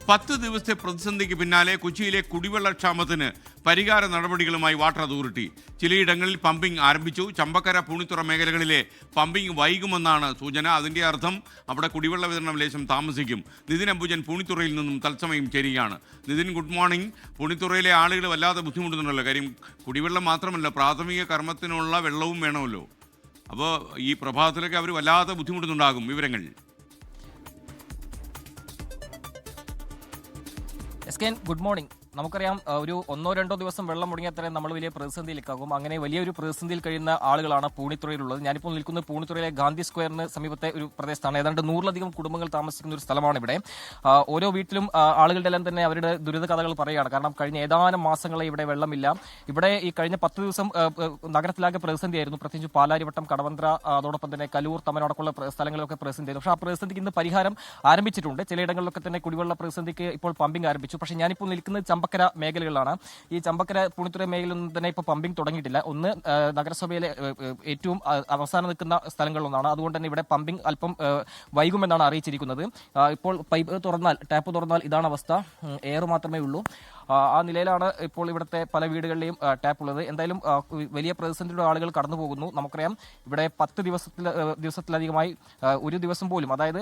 10 ദിവസത്തെ പ്രതിസന്ധിക്ക് പിന്നാലെ കൊച്ചിയിലെ കുടിവെള്ളക്ഷാമത്തിന് പരിഹാര നടപടികളുമായി വാട്ടർ അതോറിറ്റി. ചിലയിടങ്ങളിൽ പമ്പിംഗ് ആരംഭിച്ചു. ചമ്പക്കര പൂണിത്തുറ മേഖലകളിലെ പമ്പിംഗ് വൈകുമെന്നാണ് സൂചന. അതിൻ്റെ അർത്ഥം അവിടെ കുടിവെള്ള വിതരണം ലേശം താമസിക്കും. നിതിൻ അംബുജൻ പൂണിത്തുറയിൽ നിന്നും തത്സമയം ചേരുകയാണ്. Nitin, good morning. പൂണിത്തുറയിലെ ആളുകൾ വല്ലാതെ ബുദ്ധിമുട്ടുന്നുണ്ടല്ലോ. കാര്യം കുടിവെള്ളം മാത്രമല്ല, പ്രാഥമിക കർമ്മത്തിനുള്ള വെള്ളവും വേണമല്ലോ. അപ്പോൾ ഈ പ്രഭാതത്തിലൊക്കെ അവർ വല്ലാതെ ബുദ്ധിമുട്ടുന്നുണ്ടാകും. വിവരങ്ങൾ ഗുഡ് മോർണിംഗ്. നമുക്കറിയാം, ഒരു 1-2 ദിവസം വെള്ളം മുടങ്ങിയാൽ തന്നെ നമ്മൾ വലിയ പ്രതിസന്ധിയിലേക്കാകും. അങ്ങനെ വലിയൊരു പ്രതിസന്ധിയിൽ കഴിയുന്ന ആളുകളാണ് പൂണിത്തുറയിലുള്ളത്. ഞാനിപ്പോൾ നിൽക്കുന്നത് പൂണിത്തുറയിലെ ഗാന്ധി സ്ക്വയറിന് സമീപത്തെ ഒരു പ്രദേശത്താണ്. ഏതാണ്ട് 100-ലധികം കുടുംബങ്ങൾ താമസിക്കുന്ന ഒരു സ്ഥലമാണ് ഇവിടെ. ഓരോ വീട്ടിലും ആളുകളുടെ എല്ലാം തന്നെ അവരുടെ ദുരിത കഥകൾ പറയുകയാണ്. കാരണം കഴിഞ്ഞ ഏതാനും മാസങ്ങളെ ഇവിടെ വെള്ളമില്ല. ഇവിടെ ഈ കഴിഞ്ഞ 10 ദിവസം നഗരത്തിലാകെ പ്രതിസന്ധിയായിരുന്നു. പ്രത്യേകിച്ച് പാലാരിവട്ടം, കടവന്ത്ര, അതോടൊപ്പം തന്നെ കലൂർ, തമനടക്കമുള്ള സ്ഥലങ്ങളിലൊക്കെ പ്രതിസന്ധിയായിരുന്നു. പക്ഷേ ആ പ്രതിസന്ധിക്ക് ഇന്ന് പരിഹാരം ആരംഭിച്ചിട്ടുണ്ട്. ചിലയിടങ്ങളിലൊക്കെ തന്നെ കുടിവെള്ള പ്രതിസന്ധിക്ക് ഇപ്പോൾ പമ്പിംഗ് ആരംഭിച്ചു. പക്ഷേ ഞാനിപ്പോൾ നിൽക്കുന്നത് ചമ്പക്കര മേഖലകളിലാണ്. ഈ ചമ്പക്കര പൂണിത്തുറ മേഖലയിലൊന്നും തന്നെ ഇപ്പോൾ പമ്പിംഗ് തുടങ്ങിയിട്ടില്ല. ഒന്ന് നഗരസഭയിലെ ഏറ്റവും അവസാനം നിൽക്കുന്ന സ്ഥലങ്ങളിലൊന്നാണ്. അതുകൊണ്ട് തന്നെ ഇവിടെ പമ്പിംഗ് അല്പം വൈകുമെന്നാണ് അറിയിച്ചിരിക്കുന്നത്. ഇപ്പോൾ ടാപ്പ് തുറന്നാൽ ഇതാണ് അവസ്ഥ. എയർ മാത്രമേ ഉള്ളൂ. ആ നിലയിലാണ് ഇപ്പോൾ ഇവിടുത്തെ പല വീടുകളിലെയും ടാപ്പ് ഉള്ളത്. എന്തായാലും വലിയ പ്രതിസന്ധിയുടെ ആളുകൾ കടന്നു പോകുന്നു. നമുക്കറിയാം, ഇവിടെ 10 ദിവസത്തിലധികമായി ഒരു ദിവസം പോലും, അതായത്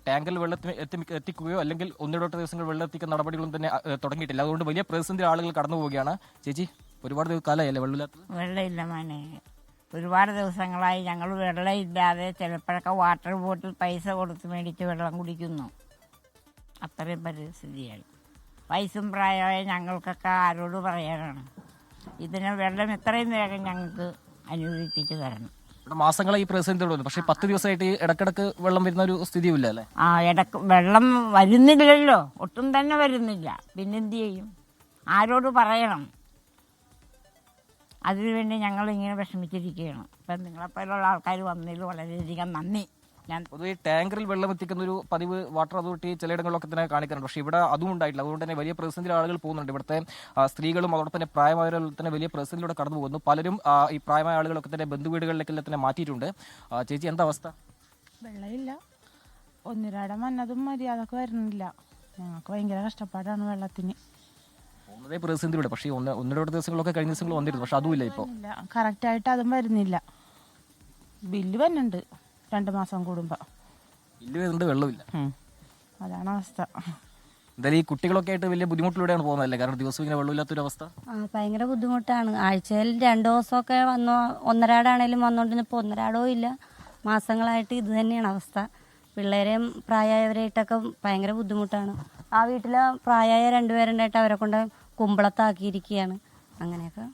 ടാങ്കിൽ വെള്ളത്തിന് എത്തിക്കുകയോ അല്ലെങ്കിൽ 1-2 ദിവസങ്ങൾ വെള്ളം എത്തിക്കുന്ന നടപടികളും തന്നെ തുടങ്ങിയിട്ടില്ല. അതുകൊണ്ട് വലിയ പ്രതിസന്ധി ആളുകൾ കടന്നു പോവുകയാണ്. ചേച്ചി, ഒരുപാട് കാലമായല്ലേ വെള്ളമില്ലാത്തത്? വെള്ളമില്ല മോനെ, ഒരുപാട് ദിവസങ്ങളായി ഞങ്ങൾ വെള്ളമില്ലാതെ ചിലപ്പോഴൊക്കെ വാട്ടർ ബോട്ടിൽ പൈസ കൊടുത്ത് മേടിച്ച് വെള്ളം കുടിക്കുന്നു. അത്രയും പരിസ്ഥിതിയായി. വയസ്സും പ്രായമായ ഞങ്ങൾക്കൊക്കെ ആരോട് പറയാനാണ്? ഇതിന് വെള്ളം എത്രയും വേഗം ഞങ്ങൾക്ക് അനുവദിപ്പിച്ച് തരണം. മാസങ്ങളെ ഈ പ്രതിസന്ധി, പക്ഷേ 10 ദിവസമായിട്ട് ഇടക്കിടക്ക് വെള്ളം വരുന്ന ഒരു സ്ഥിതിയുമില്ല അല്ലേ? ഇടക്ക് വെള്ളം വരുന്നില്ലല്ലോ, ഒട്ടും തന്നെ വരുന്നില്ല. പിന്നെന്ത് ചെയ്യും? ആരോട് പറയണം? അതിനുവേണ്ടി ഞങ്ങൾ ഇങ്ങനെ വിഷമിച്ചിരിക്കുകയാണ്. ഇപ്പം നിങ്ങളെപ്പോലുള്ള ആൾക്കാർ വന്നതിൽ വളരെയധികം നന്ദി. പൊതുവെ ടാങ്കറിൽ വെള്ളം എത്തിക്കുന്ന ഒരു പതിവ് വാട്ടർ അതോറിറ്റി ചിലയിടങ്ങളിലൊക്കെ തന്നെ കാണിക്കാറുണ്ട്. പക്ഷേ ഇവിടെ അതും ഉണ്ടായിട്ടില്ല. അതുകൊണ്ട് തന്നെ വലിയ പ്രതിസന്ധിയിൽ ആളുകൾ പോകുന്നുണ്ട്. ഇവിടുത്തെ സ്ത്രീകളും അതോടൊപ്പം തന്നെ പ്രായമായവരിൽ തന്നെ വലിയ പ്രതിസന്ധിയിലൂടെ കടന്നു പോകുന്നു. പലരും ഈ പ്രായമായ ആളുകളൊക്കെ തന്നെ ബന്ധുവീടുകളിലേക്കെല്ലാം തന്നെ മാറ്റിയിട്ടുണ്ട്. ചേച്ചി, എന്താ അവസ്ഥ? വെള്ളമില്ല. ഒന്നിരാടം വന്നതും മര്യാദക്ക് വരുന്നില്ല. ഞങ്ങൾക്ക് ഭയങ്കര കഷ്ടപ്പാടാണ് വെള്ളത്തിന്. ഒന്നതേ പ്രതിസന്ധിയുടെ, പക്ഷേ 1-2 ദിവസങ്ങളൊക്കെ കഴിഞ്ഞ ദിവസങ്ങൾ വന്നിരുന്നു. പക്ഷെ അതുമില്ല. ഇപ്പോൾ കറക്റ്റായിട്ട് അതും വരുന്നില്ല. ബില്ല് വരുന്നുണ്ട് 2 മാസം കൂടുമ്പോൾ. ബില്ല് വരുന്നുണ്ട്, വെള്ളമില്ല. അതാണ് അവസ്ഥ. എന്തായാലും ഈ കുട്ടികളൊക്കെ ആയിട്ട് വലിയ ബുദ്ധിമുട്ടിലൂടെയാണ് പോകുന്നതല്ലേ? കാരണം ദിവസം ഇങ്ങനെ വെള്ളമില്ലാത്തൊരു അവസ്ഥ. ഭയങ്കര ബുദ്ധിമുട്ടാണ്. ആഴ്ചയിൽ 2 ദിവസമൊക്കെ വന്നോ, ഒന്നരാടാണേലും വന്നോണ്ടിരുന്ന ഇപ്പോൾ ഒന്നരാടോ ഇല്ല. മാസങ്ങളായിട്ട് ഇത് തന്നെയാണ് അവസ്ഥ. പിള്ളേരെയും പ്രായമായവരായിട്ടൊക്കെ ഭയങ്കര ബുദ്ധിമുട്ടാണ്. ആ വീട്ടിൽ പ്രായമായ 2 പേരുണ്ടായിട്ട് അവരെ കൊണ്ട് കുമ്പളത്താക്കിയിരിക്കുകയാണ്. അങ്ങനെയൊക്കെ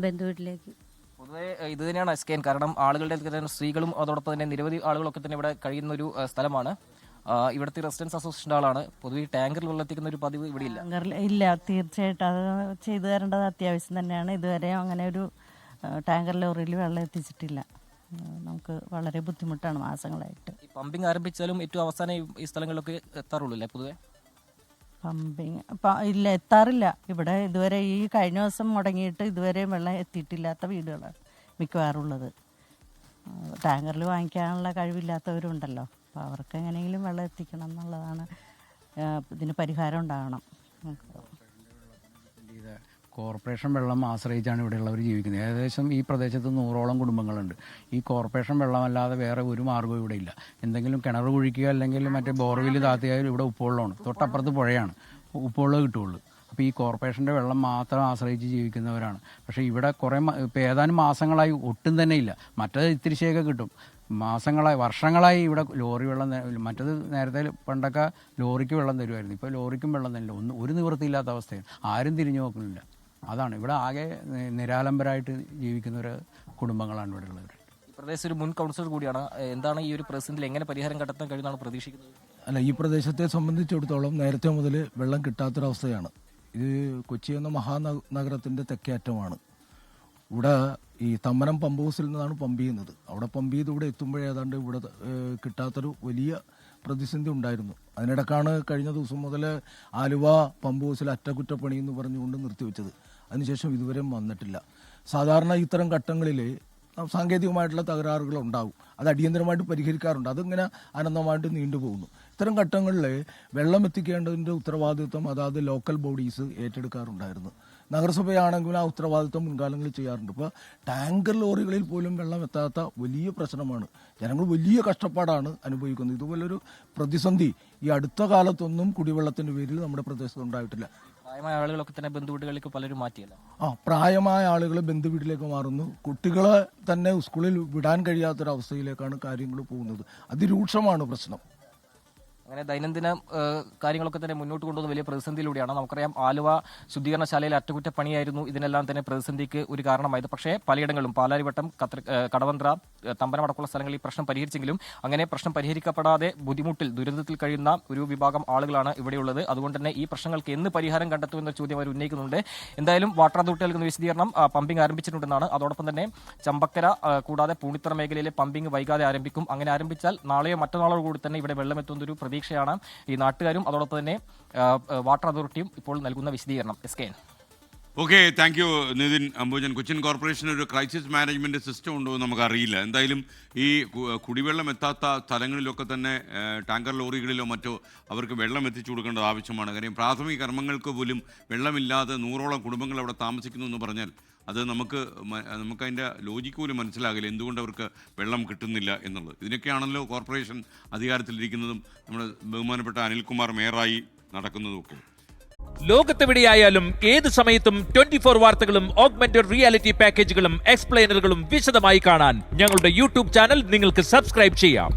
ബന്ധുവീട്ടിലേക്ക്. പൊതുവെ ഇത് തന്നെയാണ് എസ്കേൻ. കാരണം ആളുകളുടെ സ്ത്രീകളും അതോടൊപ്പം തന്നെ നിരവധി ആളുകളൊക്കെ തന്നെ ഇവിടെ കഴിയുന്ന ഒരു സ്ഥലമാണ്. ഇവിടുത്തെ റെസിഡൻസ് അസോസിയേഷൻ്റെ ആളാണ്. പൊതുവെ ടാങ്കറിൽ വെള്ളം എത്തിക്കുന്ന ഒരു പതിവ് ഇവിടെ ഇല്ല. ഇല്ല, തീർച്ചയായിട്ടും അത് ചെയ്തു തരേണ്ടത് അത്യാവശ്യം തന്നെയാണ്. ഇതുവരെ അങ്ങനെ ഒരു ടാങ്കർ ലോറിയിൽ വെള്ളം എത്തിച്ചിട്ടില്ല. നമുക്ക് വളരെ ബുദ്ധിമുട്ടാണ് മാസങ്ങളായിട്ട്. ഈ പമ്പിംഗ് ആരംഭിച്ചാലും ഏറ്റവും അവസാനം ഈ സ്ഥലങ്ങളിലൊക്കെ എത്താറുള്ളൂ അല്ലേ? പൊതുവെ പമ്പിങ് ഇല്ല, എത്താറില്ല. ഇവിടെ ഇതുവരെ ഈ കഴിഞ്ഞ ദിവസം മുടങ്ങിയിട്ട് ഇതുവരെ വെള്ളം എത്തിയിട്ടില്ലാത്ത വീടുകളാണ് മിക്കവാറുള്ളത്. ടാങ്കറിൽ വാങ്ങിക്കാനുള്ള കഴിവില്ലാത്തവരുണ്ടല്ലോ. അപ്പോൾ അവർക്ക് എങ്ങനെയെങ്കിലും വെള്ളം എത്തിക്കണം എന്നുള്ളതാണ്. ഇതിന് പരിഹാരം ഉണ്ടാകണം. കോർപ്പറേഷൻ വെള്ളം ആശ്രയിച്ചാണ് ഇവിടെയുള്ളവർ ജീവിക്കുന്നത്. ഏകദേശം ഈ പ്രദേശത്ത് 100ഓളം കുടുംബങ്ങളുണ്ട്. ഈ കോർപ്പറേഷൻ വെള്ളമല്ലാതെ വേറെ ഒരു മാർഗ്ഗവും ഇവിടെ ഇല്ല. എന്തെങ്കിലും കിണർ കുഴിക്കുക അല്ലെങ്കിൽ മറ്റേ ബോർവെല് താത്തിയാലും ഇവിടെ ഉപ്പുവെള്ളമാണ്. തൊട്ടപ്പുറത്ത് പുഴയാണ്, ഉപ്പുവെള്ളം കിട്ടുകയുള്ളൂ. അപ്പോൾ ഈ കോർപ്പറേഷൻ്റെ വെള്ളം മാത്രം ആശ്രയിച്ച് ജീവിക്കുന്നവരാണ്. പക്ഷേ ഇവിടെ ഇപ്പോൾ ഏതാനും മാസങ്ങളായി ഒട്ടും തന്നെ ഇല്ല. മറ്റേത് ഇത്തിരിശയൊക്കെ കിട്ടും. മാസങ്ങളായി, വർഷങ്ങളായി ഇവിടെ ലോറി വെള്ളം, മറ്റത് നേരത്തെ പണ്ടൊക്കെ ലോറിക്ക് വെള്ളം തരുമായിരുന്നു. ഇപ്പോൾ ലോറിക്കും വെള്ളം തരില്ല. ഒരു നിവൃത്തിയില്ലാത്ത അവസ്ഥയാണ്. ആരും തിരിഞ്ഞു നോക്കുന്നില്ല. അതാണ് ഇവിടെ ആകെ നിരാലംബരായിട്ട് ജീവിക്കുന്ന ഒരു കുടുംബങ്ങളാണ് ഇവിടെ ഉള്ളവർ. ഈ പ്രദേശം ഒരു മുൻ കൗൺസിലർ കൂടിയാണ്. എന്താണ് ഈ ഒരു പ്രതിസന്ധിയിൽ എങ്ങനെ പരിഹാരം കണ്ടെത്താൻ കഴിയുന്നതാണ് പ്രതീക്ഷിക്കുന്നത്? അല്ല, ഈ പ്രദേശത്തെ സംബന്ധിച്ചിടത്തോളം നേരത്തെ മുതൽ വെള്ളം കിട്ടാത്തൊരവസ്ഥയാണ്. ഇത് കൊച്ചി എന്ന മഹാനഗരത്തിൻ്റെ തെക്കേ അറ്റമാണ്. ഇവിടെ ഈ തമ്മനം പമ്പ് ഹൗസിൽ നിന്നാണ് പമ്പ് ചെയ്യുന്നത്. അവിടെ പമ്പ് ചെയ്ത് ഇവിടെ എത്തുമ്പോഴേ ഏതാണ്ട് ഇവിടെ കിട്ടാത്തൊരു വലിയ പ്രതിസന്ധി ഉണ്ടായിരുന്നു. അതിനിടക്കാണ് കഴിഞ്ഞ ദിവസം മുതൽ ആലുവ പമ്പ് ഹൗസിൽ അറ്റകുറ്റപ്പണി എന്ന് പറഞ്ഞുകൊണ്ട് നിർത്തിവെച്ചത്. അതിനുശേഷം ഇതുവരെ വന്നിട്ടില്ല. സാധാരണ ഇത്തരം ഘട്ടങ്ങളിൽ സാങ്കേതികമായിട്ടുള്ള തകരാറുകൾ ഉണ്ടാകും. അത് അടിയന്തരമായിട്ട് പരിഹരിക്കാറുണ്ട്. അതിങ്ങനെ അനന്തമായിട്ട് നീണ്ടുപോകുന്നു. അത്തരം ഘട്ടങ്ങളിൽ വെള്ളം എത്തിക്കേണ്ടതിൻ്റെ ഉത്തരവാദിത്വം അതാത് ലോക്കൽ ബോഡീസ് ഏറ്റെടുക്കാറുണ്ടായിരുന്നു. നഗരസഭയാണെങ്കിലും ആ ഉത്തരവാദിത്വം മുൻകാലങ്ങളിൽ ചെയ്യാറുണ്ട്. ഇപ്പോൾ ടാങ്കർ ലോറികളിൽ പോലും വെള്ളം എത്താത്ത വലിയ പ്രശ്നമാണ്. ജനങ്ങൾ വലിയ കഷ്ടപ്പാടാണ് അനുഭവിക്കുന്നത്. ഇതുപോലൊരു പ്രതിസന്ധി ഈ അടുത്ത കാലത്തൊന്നും കുടിവെള്ളത്തിൻ്റെ പേരിൽ നമ്മുടെ പ്രദേശത്ത് ഉണ്ടായിട്ടില്ല. പ്രായമായ ആളുകളൊക്കെ തന്നെ ബന്ധുവീടുകളിലേക്ക് പലരും മാറ്റിയല്ലോ. പ്രായമായ ആളുകൾ ബന്ധുവീട്ടിലേക്ക് മാറുന്നു. കുട്ടികളെ തന്നെ സ്കൂളിൽ വിടാൻ കഴിയാത്തൊരവസ്ഥയിലേക്കാണ് കാര്യങ്ങൾ പോകുന്നത്. അതിരൂക്ഷമാണ് പ്രശ്നം. അങ്ങനെ ദൈനംദിന കാര്യങ്ങളൊക്കെ തന്നെ മുന്നോട്ട് കൊണ്ടുവന്ന വലിയ പ്രതിസന്ധിയിലൂടെയാണ്. നമുക്കറിയാം ആലുവ ശുദ്ധീകരണശാലയിലെ അറ്റകുറ്റപ്പണിയായിരുന്നു ഇതിനെല്ലാം തന്നെ പ്രതിസന്ധിക്ക് ഒരു കാരണമായത്. പക്ഷേ പലയിടങ്ങളിലും പാലാരിവട്ടം, കടവന്ത്ര, തമ്പനം അടക്കമുള്ള സ്ഥലങ്ങളിൽ ഈ പ്രശ്നം പരിഹരിച്ചെങ്കിലും അങ്ങനെ പ്രശ്നം പരിഹരിക്കപ്പെടാതെ ദുരന്തത്തിൽ കഴിയുന്ന ഒരു വിഭാഗം ആളുകളാണ് ഇവിടെയുള്ളത്. അതുകൊണ്ട് തന്നെ ഈ പ്രശ്നങ്ങൾക്ക് എന്ന് പരിഹാരം കണ്ടെത്തുമെന്ന ചോദ്യം അവർ ഉന്നയിക്കുന്നുണ്ട്. എന്തായാലും വാട്ടർ അതോറിറ്റി നൽകുന്ന വിശദീകരണം പമ്പിംഗ് ആരംഭിച്ചിട്ടുണ്ടെന്നാണ്. അതോടൊപ്പം തന്നെ ചമ്പക്കര കൂടാതെ പൂണിത്തറ മേഖലയിലെ പമ്പിംഗ് വൈകാതെ ആരംഭിക്കും. അങ്ങനെ ആരംഭിച്ചാൽ നാളെയോ മറ്റന്നാളോ കൂടി തന്നെ ഇവിടെ വെള്ളം എത്തുന്നൊരു പ്രതീക്ഷയാണ് ഈ നാട്ടുകാരും അതോടൊപ്പം തന്നെ വാട്ടർ അതോറിറ്റിയും ഇപ്പോൾ നൽകുന്ന വിശദീകരണം. SKN. Okay, thank you Nithin Ambujan. Cochin കോർപ്പറേഷന് ഒരു ക്രൈസിസ് മാനേജ്മെന്റ് സിസ്റ്റം ഉണ്ടോ എന്ന് നമുക്കറിയില്ല. എന്തായാലും ഈ കുടിവെള്ളം എത്താത്ത സ്ഥലങ്ങളിലൊക്കെ തന്നെ ടാങ്കർ ലോറികളിലോ മറ്റോ അവർക്ക് വെള്ളം എത്തിച്ചു കൊടുക്കേണ്ടത് ആവശ്യമാണ്. കാര്യം പ്രാഥമിക കർമ്മങ്ങൾക്ക് പോലും വെള്ളമില്ലാതെ 100ഓളം കുടുംബങ്ങൾ അവിടെ താമസിക്കുന്നു എന്ന് പറഞ്ഞാൽ അത് നമുക്കതിൻ്റെ ലോജിക്ക് പോലും മനസ്സിലാകില്ല എന്തുകൊണ്ട് അവർക്ക് വെള്ളം കിട്ടുന്നില്ല എന്നുള്ളത്. ഇതിനൊക്കെയാണല്ലോ കോർപ്പറേഷൻ അധികാരത്തിലിരിക്കുന്നതും നമ്മുടെ ബഹുമാനപ്പെട്ട അനിൽകുമാർ മേയറായി നടക്കുന്നതുമൊക്കെ. ലോകത്തെവിടെയായാലും ഏത് സമയത്തും 24 വാർത്തകളും ഓഗ്മെന്റഡ് റിയാലിറ്റി പാക്കേജുകളും എക്സ്പ്ലെയിനറുകളും വിശദമായി കാണാൻ ഞങ്ങളുടെ യൂട്യൂബ് ചാനൽ നിങ്ങൾക്ക് സബ്സ്ക്രൈബ് ചെയ്യാം.